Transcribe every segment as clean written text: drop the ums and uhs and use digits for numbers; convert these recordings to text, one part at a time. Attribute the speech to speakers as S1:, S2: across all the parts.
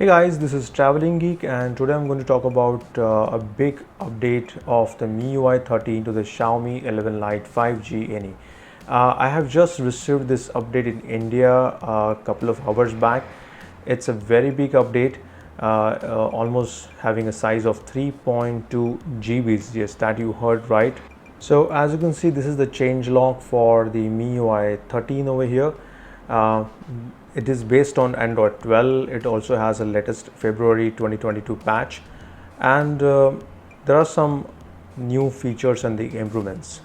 S1: Hey guys, this is TravellinGeek and today I'm going to talk about a big update of the MIUI 13 to the Xiaomi 11 Lite 5G NE. I have just received this update in India a couple of hours back. It's a very big update, almost having a size of 3.2 GBs. Yes, that you heard right. So as you can see, this is the changelog for the MIUI 13 over here. It is based on Android 12. It also has a latest February 2022 patch, and there are some new features and the improvements.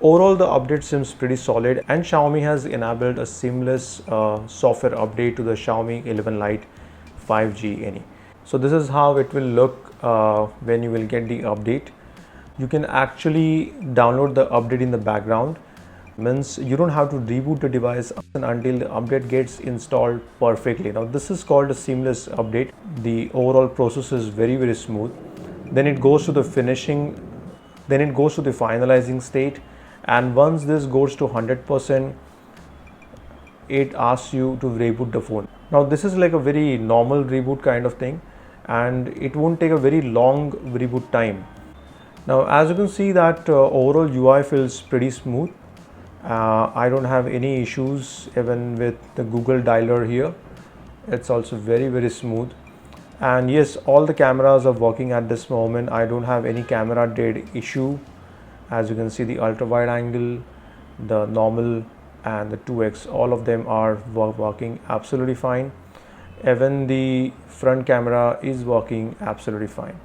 S1: Overall, the update seems pretty solid, and Xiaomi has enabled a seamless software update to the Xiaomi 11 Lite 5G NE. So this is how it will look when you will get the update. You can actually download the update in the background. Means you don't have to reboot the device until the update gets installed perfectly. Now this is called a seamless update. The overall process is very smooth. Then it goes to the finalizing state, and once this goes to 100%, it asks you to reboot the phone. Now this is like a very normal reboot kind of thing, and it won't take a very long reboot time. Now as you can see that overall UI feels pretty smooth. I don't have any issues even with the Google dialer here. It's also very smooth, and yes, all the cameras are working at this moment. I don't have any camera dead issue. As you can see, the ultra wide angle, the normal and the 2x, all of them are working absolutely fine. Even the front camera is working absolutely fine.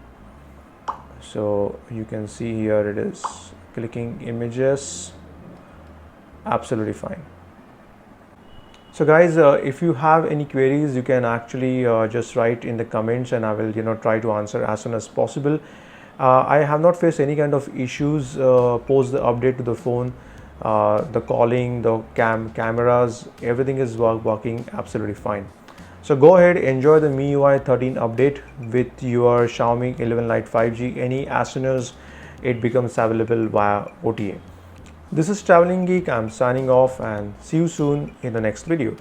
S1: So you can see here it is clicking images absolutely fine. So guys, if you have any queries, you can actually just write in the comments, and I will try to answer as soon as possible. I have not faced any kind of issues post the update to the phone. The calling, the cameras, everything is working absolutely fine. So go ahead, enjoy the MIUI 13 update with your Xiaomi 11 Lite 5G NE as soon as it becomes available via OTA. This is TravellinGeek. I'm signing off, and see you soon in the next video.